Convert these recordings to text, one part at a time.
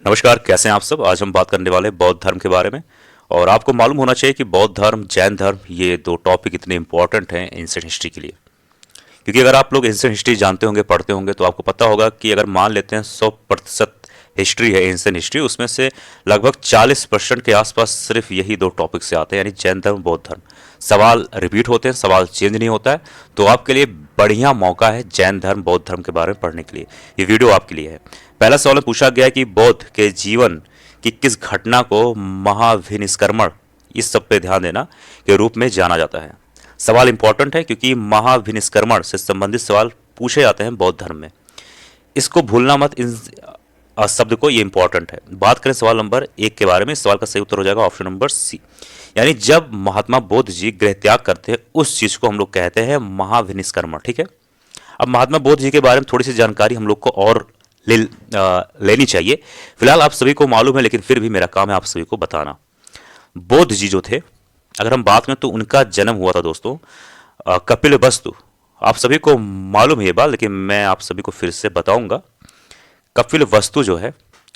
नमस्कार, कैसे हैं आप सब। आज हम बात करने वाले हैं बौद्ध धर्म के बारे में। और आपको मालूम होना चाहिए कि बौद्ध धर्म, जैन धर्म, ये दो टॉपिक इतने इंपॉर्टेंट हैं एंशिएंट हिस्ट्री के लिए। क्योंकि अगर आप लोग एंशिएंट हिस्ट्री जानते होंगे, पढ़ते होंगे, तो आपको पता होगा कि अगर मान लेते हैं 100% हिस्ट्री है एंशिएंट हिस्ट्री, उसमें से लगभग 40% के आसपास सिर्फ यही दो टॉपिक से आते हैं, यानी जैन धर्म, बौद्ध धर्म। सवाल रिपीट होते हैं, सवाल चेंज नहीं होता है। तो आपके लिए बढ़िया मौका है जैन धर्म, बौद्ध धर्म के बारे में पढ़ने के लिए। ये वीडियो आपके लिए है। पहला सवाल में पूछा गया है कि बौद्ध के जीवन की किस घटना को महाविनिष्क्रमण, इस सब पे ध्यान देना, के रूप में जाना जाता है। सवाल इंपॉर्टेंट है क्योंकि महाविनिष्क्रमण से संबंधित सवाल पूछे जाते हैं बौद्ध धर्म में। इसको भूलना मत, इन शब्द को, ये इंपॉर्टेंट है। बात करें सवाल नंबर 1 के बारे में, इस सवाल का सही उत्तर हो जाएगा ऑप्शन नंबर सी। यानी जब महात्मा बुद्ध जी गृह त्याग करते हैं, उस चीज को हम लोग कहते हैं महाविनिष्क्रमण। ठीक है। अब महात्मा बुद्ध जी के बारे में थोड़ी सी जानकारी हम लोग को और लेनी चाहिए। फिलहाल आप सभी को मालूम है, लेकिन फिर भी मेरा काम है आप सभी को बताना। बुद्ध जी जो थे, अगर हम बात करें तो उनका जन्म हुआ था दोस्तों कपिल वस्तु। आप सभी को मालूम है ये बात, लेकिन मैं आप सभी को फिर से बताऊंगा। कपिल वस्तु जो है,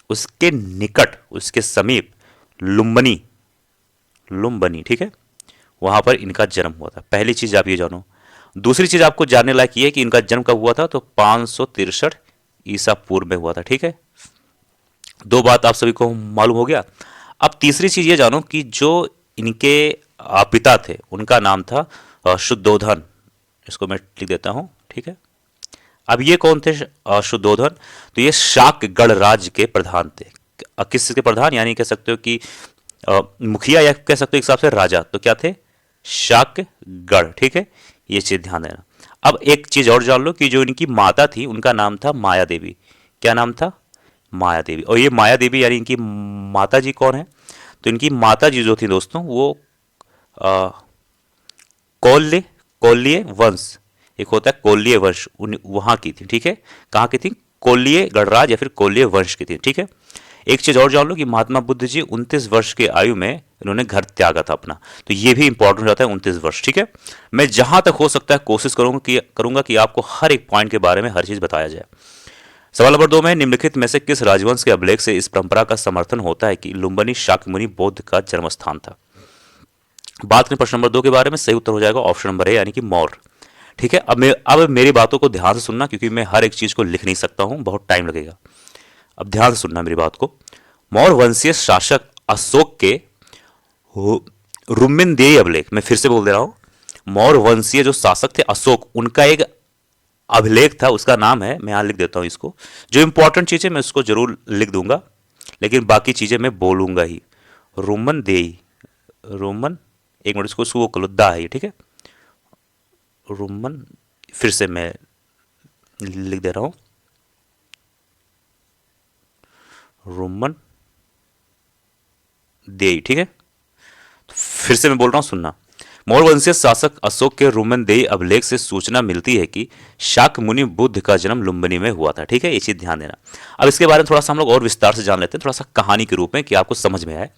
उसके निकट, उसके समीप लुम्बनी, लुम्बनी, ठीक है, वहां पर इनका जन्म हुआ था। पहली चीज आप ये जानो। दूसरी चीज आपको जानने लायक ये है कि इनका जन्म कब हुआ था, तो 563 ईसा पूर्व में हुआ था। ठीक है। दो बात आप सभी को मालूम हो गया। अब तीसरी चीज ये जानो कि जो इनके पिता थे, उनका नाम था शुद्धोधन। इसको मैं लिख देता हूं। ठीक है। अब ये कौन थे शुद्धोधन? तो ये शाक्य गणराज्य के प्रधान थे। किस के प्रधान? यानी कह सकते हो कि मुखिया, या कह सकते हो एक हिसाब से राजा। तो क्या थे? शाक्य गढ़। ठीक है। ये चीज ध्यान देना। अब एक चीज और जान लो कि जो इनकी माता थी, उनका नाम था माया देवी। क्या नाम था? माया देवी। और ये माया देवी यानी इनकी माता जी कौन है? तो इनकी माता जी जो थी दोस्तों, वो कौल्य, कौल्य वंश, एक होता है कौल्य वंश, वहां की थी। ठीक है। कहाँ की थी? कौल्य गणराज या फिर कौल्य वंश की थी। ठीक है। एक चीज और जान लो कि महात्मा बुद्ध जी 29 वर्ष की आयु में इन्होंने घर त्यागा था अपना। तो ये भी इंपॉर्टेंट हो जाता है, 29 वर्ष। ठीक है। मैं जहां तक हो सकता है कोशिश करूंगा कि आपको हर एक पॉइंट के बारे में हर चीज बताया जाए। सवाल नंबर 2 में, निम्नलिखित में से किस राजवंश के अभिलेख से इस परंपरा का समर्थन होता है कि लुम्बिनी शाक्यमुनि बौद्ध का जन्म स्थान था? बात करें प्रश्न नंबर 2 के बारे में, सही उत्तर हो जाएगा ऑप्शन नंबर ए, यानी कि मौर्य। ठीक है। अब मेरी बातों को ध्यान से सुनना, क्योंकि मैं हर एक चीज को लिख नहीं सकता हूं, बहुत टाइम लगेगा। अब ध्यान से सुनना मेरी बात को। मौर्य वंशीय शासक अशोक के रुम्मिनदेही अभिलेख, मैं फिर से बोल दे रहा हूं, मौर्य वंशीय जो शासक थे अशोक, उनका एक अभिलेख था, उसका नाम है, मैं यहां लिख देता हूं इसको। जो इंपॉर्टेंट चीजें मैं उसको जरूर लिख दूंगा, लेकिन बाकी चीजें मैं बोलूंगा ही। रोमन देई, रोमन, एक मिनट, इसको वो कलुद्दा है ये। ठीक है। रोमन, फिर से मैं लिख दे रहा हूं, रोमन देई। ठीक है। तो फिर से मैं बोल रहा हूं, सुनना। मौर्य वंशीय शासक अशोक के रुम्मनदेही अभिलेख से सूचना मिलती है कि शाक्य मुनि बुद्ध का जन्म लुम्बिनी में हुआ था। ठीक है। ये चीज ध्यान देना। अब इसके बारे में थोड़ा सा हम लोग और विस्तार से जान लेते हैं, थोड़ा सा कहानी के रूप में, कि आपको समझ में आए।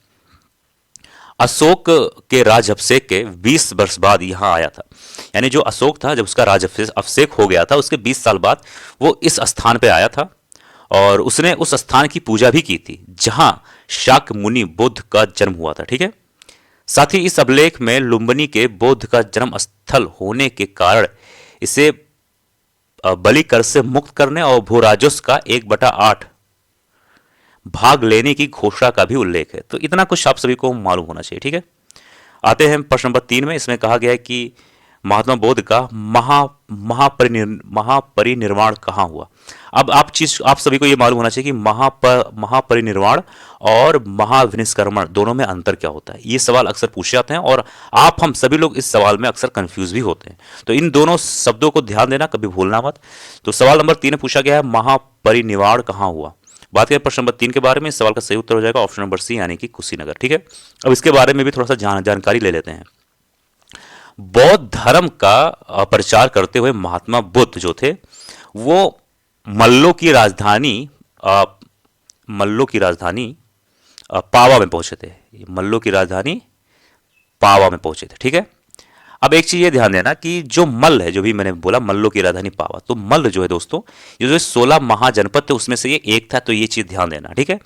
अशोक के राजअभिषेक के 20 वर्ष बाद यहां आया था। यानी जो अशोक था, जब उसका राजअभिषेक हो गया था, उसके 20 साल बाद वो इस स्थान पे आया था, और उसने उस स्थान की पूजा भी की थी जहां शाक्य मुनि बुद्ध का जन्म हुआ था। ठीक है। साथ ही इस अभिलेख में लुम्बिनी के बौद्ध का जन्म स्थल होने के कारण इसे बलि कर से मुक्त करने और भूराजस्व का 1/8 भाग लेने की घोषणा का भी उल्लेख है। तो इतना कुछ आप सभी को मालूम होना चाहिए। ठीक है। आते हैं प्रश्न नंबर 3 में। इसमें कहा गया है कि महात्मा बुद्ध का महापरिनिर्वाण कहाँ हुआ? अब आप सभी को यह मालूम होना चाहिए कि महापरिनिर्वाण और महाविनिष्क्रमण दोनों में अंतर क्या होता है। ये सवाल अक्सर पूछे जाते हैं, और हम सभी लोग इस सवाल में अक्सर कंफ्यूज भी होते हैं। तो इन दोनों शब्दों को ध्यान देना, कभी भूलना मत। तो सवाल नंबर 3 में पूछा गया है महापरिनिर्वाण कहाँ हुआ। बात करें प्रश्न नंबर 3 के बारे में, इस सवाल का सही उत्तर हो जाएगा ऑप्शन नंबर सी, यानी कि कुशीनगर। ठीक है। अब इसके बारे में भी थोड़ा सा जानकारी ले लेते हैं। बौद्ध धर्म का प्रचार करते हुए महात्मा बुद्ध जो थे, वो मल्लों की राजधानी मल्लों की राजधानी पावा में पहुंचे थे। मल्लों की राजधानी पावा में पहुंचे थे। ठीक है। अब एक चीज ये ध्यान देना कि जो मल्ल है, जो भी मैंने बोला मल्लों की राजधानी पावा, तो मल्ल जो है दोस्तों, ये जो 16 महाजनपद थे उसमें से ये एक था, तो ये चीज ध्यान देना, ठीक है।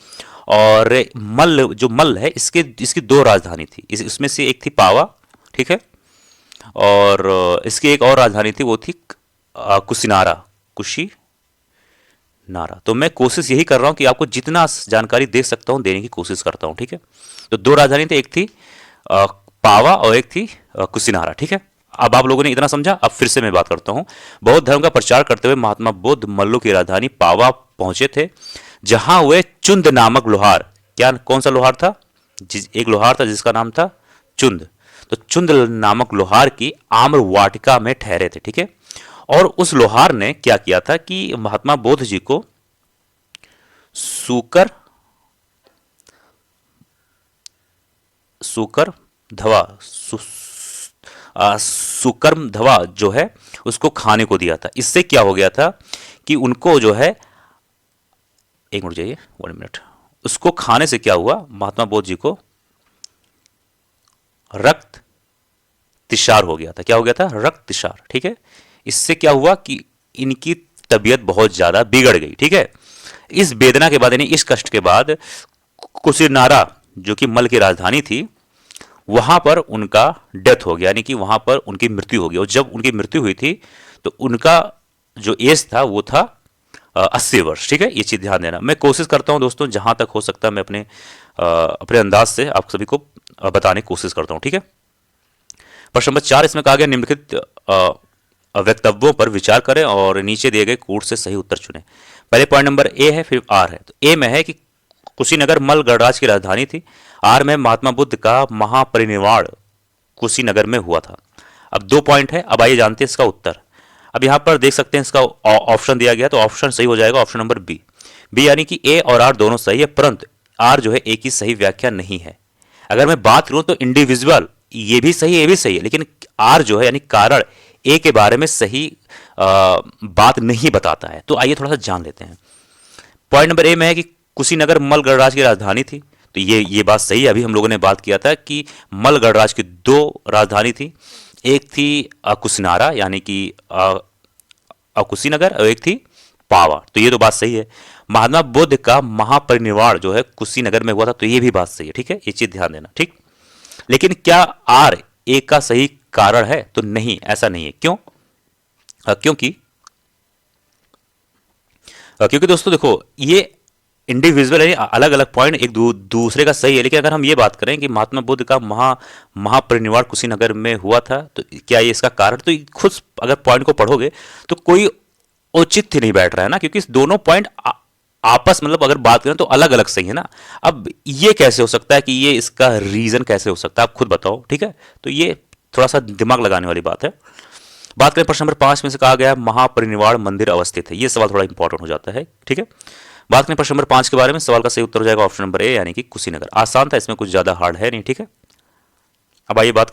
और मल्ल, जो मल्ल है, इसकी दो राजधानी थी, इसमें से एक थी पावा, ठीक है, और इसकी एक और राजधानी थी, वो थी कुशिनारा, कुशीनारा। तो मैं कोशिश यही कर रहा हूं कि आपको जितना जानकारी दे सकता हूं देने की कोशिश करता हूं, ठीक है। तो दो राजधानी थी, एक थी पावा और एक थी कुशिनारा, ठीक है। अब आप लोगों ने इतना समझा। अब फिर से मैं बात करता हूं। बौद्ध धर्म का प्रचार करते हुए महात्मा बुद्ध मल्लों की राजधानी पावा पहुंचे थे, जहां वे चुंद नामक लोहार, क्या कौन सा लोहार था, एक लोहार था जिसका नाम था चुंद, तो चुंद नामक लोहार की आम्र वाटिका में ठहरे थे, ठीक है। और उस लोहार ने क्या किया था कि महात्मा बुद्ध जी को सूकर सूकर धवा सुकर्म धवा जो है उसको खाने को दिया था। इससे क्या हो गया था कि उनको जो है, एक मिनट जाइए, 1 मिनट, उसको खाने से क्या हुआ, महात्मा बुद्ध जी को रक्त तिशार हो गया था। क्या हो गया था, रक्त तिशार, ठीक है। इससे क्या हुआ कि इनकी तबीयत बहुत ज्यादा बिगड़ गई, ठीक है। इस वेदना के बाद, यानी इस कष्ट के बाद, कुशिनारा जो कि मल्ल की राजधानी थी, वहां पर उनका डेथ हो गया, यानी कि वहां पर उनकी मृत्यु हो गई। और जब उनकी मृत्यु हुई थी तो उनका जो एज था वो था 80 वर्ष, ठीक है। ये चीज ध्यान देना। मैं कोशिश करता हूं दोस्तों, जहां तक हो सकता है मैं अपने अंदाज से आप सभी को बताने की कोशिश करता हूं, ठीक है। प्रश्न नंबर 4, इसमें कहा गया निम्नलिखित वक्तव्यों पर विचार करें और नीचे दिए गए कूट से सही उत्तर चुनें। पहले पॉइंट नंबर ए है, फिर आर है। तो ए में है कि कुशीनगर मल्ल गणराज्य की राजधानी थी। आर में महात्मा बुद्ध का महापरिनिर्वाण कुशीनगर में हुआ था। अब 2 पॉइंट है। अब आइए जानते हैं इसका उत्तर। अब यहां पर देख सकते हैं इसका ऑप्शन दिया गया, तो ऑप्शन सही हो जाएगा ऑप्शन नंबर बी। बी यानी कि ए और आर दोनों सही है, परंतु आर जो है ए की सही व्याख्या नहीं है। अगर मैं बात करूं तो इंडिविजुअल ये भी सही है, ये भी सही है, लेकिन आर जो है यानी कारण ए के बारे में सही बात नहीं बताता है। तो आइए थोड़ा सा जान लेते हैं। पॉइंट नंबर ए में है कि कुशीनगर मल्ल गणराज्य की राजधानी थी, तो ये बात सही है। अभी हम लोगों ने बात किया था कि मल्ल गणराज्य की 2 राजधानी थी, एक थी कुशिनारा यानी कि कुशीनगर, और एक थी पावा, तो ये तो बात सही है। महात्मा बुद्ध का महापरिनिर्वाण जो है कुशीनगर में हुआ था, तो ये भी बात सही है, ठीक है। ये चीज ध्यान देना, ठीक। लेकिन क्या आर ए का सही कारण है, तो नहीं, ऐसा नहीं है। क्यों? क्योंकि दोस्तों देखो, ये इंडिविजुअल है, अलग अलग पॉइंट एक दूसरे का सही है, लेकिन अगर हम ये बात करें कि महात्मा बुद्ध का महापरिनिर्वाण कुशीनगर में हुआ था, तो क्या ये इसका कारण, तो खुद अगर पॉइंट को पढ़ोगे तो कोई औचित्य नहीं बैठ रहा है ना, क्योंकि इस दोनों पॉइंट आपस मतलब अगर बात करें तो अलग अलग सही है ना। अब ये कैसे हो सकता है कि ये इसका रीजन कैसे हो सकता है, आप खुद बताओ, ठीक है। तो ये थोड़ा सा दिमाग लगाने वाली बात है। बात करें प्रश्न नंबर 5 में से कहा गया महापरिनिर्वाण मंदिर अवस्थित है, ये सवाल थोड़ा इंपॉर्टेंट हो जाता है, ठीक है। बात करें प्रश्न नंबर 5 के बारे में, सवाल का सही उत्तर हो जाएगा ऑप्शन नंबर ए यानी कि कुशीनगर। आसान था, इसमें कुछ ज्यादा हार्ड है नहीं, ठीक है। अब आइए बात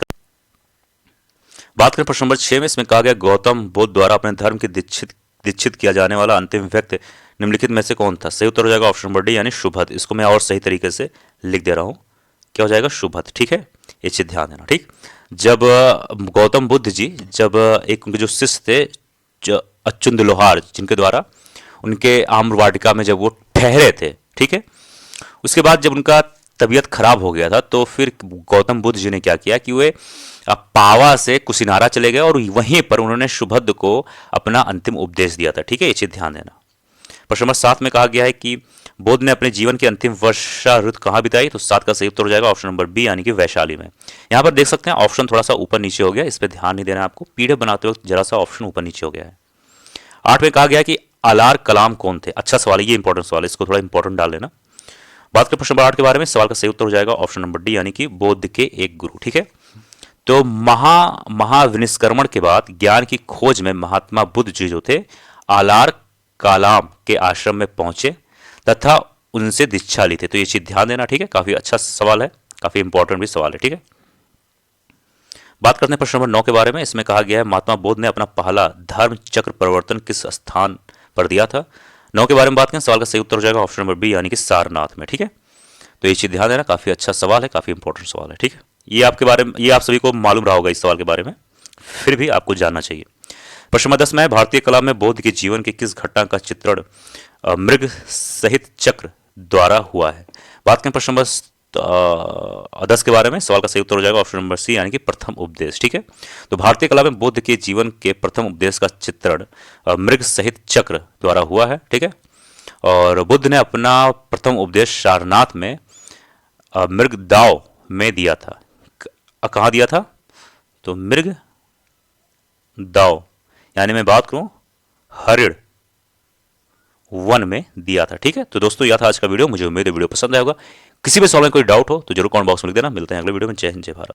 करें प्रश्न नंबर 6 में, इसमें कहा गया गौतम बुद्ध द्वारा अपने धर्म के दीक्षित किया जाने वाला अंतिम व्यक्ति निम्नलिखित में से कौन था। सही उत्तर हो जाएगा ऑप्शन नंबर डी यानी शुभद। इसको मैं और सही तरीके से लिख दे रहा हूं, क्या हो जाएगा, शुभद, ठीक है। ये चीज ध्यान देना, ठीक। जब गौतम बुद्ध जी, जब एक उनके जो शिष्य थे अच्युत लोहार, जिनके द्वारा उनके आम्र वाटिका में जब वो ठहरे थे, ठीक है, उसके बाद जब उनका तबीयत खराब हो गया था, तो फिर गौतम बुद्ध जी ने क्या किया कि वे पावा से कुशिनारा चले गए और वहीं पर उन्होंने शुभद को अपना अंतिम उपदेश दिया था, ठीक है। ये चीज ध्यान देना। प्रश्न नंबर 7 में कहा गया है कि बुद्ध ने अपने जीवन की अंतिम वर्षा ऋतु कहां बिताई, तो 7 का सही उत्तर हो जाएगा ऑप्शन नंबर बी यानी कि वैशाली में। यहां पर देख सकते हैं ऑप्शन थोड़ा सा ऊपर नीचे हो गया, इस पर ध्यान नहीं देना आपको, पीडीएफ बनाते वक्त जरा सा ऑप्शन ऊपर नीचे हो गया है। 8 में कहा गया कि अलार कलाम कौन थे। अच्छा सवाल है, ये इंपॉर्टेंट सवाल है, इसको थोड़ा इंपॉर्टेंट डाल लेना। बात करें प्रश्न नंबर 8 के बारे में, सवाल का सही उत्तर हो जाएगा ऑप्शन नंबर डी यानी कि बुद्ध के एक गुरु, ठीक है। तो महाविनिष्क्रमण के बाद ज्ञान की खोज में महात्मा बुद्ध जी जो थे आलार कालाम के आश्रम में पहुंचे तथा उनसे दीक्षा ली थी। तो ये चीज ध्यान देना, ठीक है। काफी अच्छा सवाल है, काफी इंपॉर्टेंट भी सवाल है, ठीक है। बात करते हैं प्रश्न नंबर 9 के बारे में। इसमें कहा गया है महात्मा बुद्ध ने अपना पहला धर्म चक्र परिवर्तन किस स्थान पर दिया था। 9 के बारे में बात करें, सवाल का सही उत्तर हो जाएगा ऑप्शन नंबर बी यानी कि सारनाथ में, ठीक है। तो ये चीज ध्यान देना, काफी अच्छा सवाल है, काफी इंपॉर्टेंट सवाल है, ठीक है। ये आपके बारे में, ये आप सभी को मालूम रहा होगा इस सवाल के बारे में। फिर भी आपको जानना चाहिए। प्रश्न नंबर 10 में है, भारतीय कला में बुद्ध के जीवन की किस घटना का चित्रण मृग सहित चक्र द्वारा हुआ है? बात करें प्रश्न नंबर 10 के बारे में, सवाल का सही उत्तर हो जाएगा ऑप्शन नंबर सी, यानी कि प्रथम उपदेश। ठीक है, तो भारतीय कला में बुद्ध के जीवन के प्रथम उपदेश का चित्रण मृग सहित चक्र द्वारा हुआ है। ठीक है, और बुद्ध ने अपना प्रथम उपदेश सारनाथ में मृग दाव में दिया था। कहाँ दिया था? तो मृग दाव, यानी मैं बात करूं हरिण वन में दिया था। ठीक है, तो दोस्तों यह था आज का वीडियो। मुझे उम्मीद है वीडियो पसंद आया होगा। किसी भी सवाल में कोई डाउट हो तो जरूर कमेंट बॉक्स में लिख देना। मिलते हैं अगले वीडियो में। जय हिंद, जय भारत।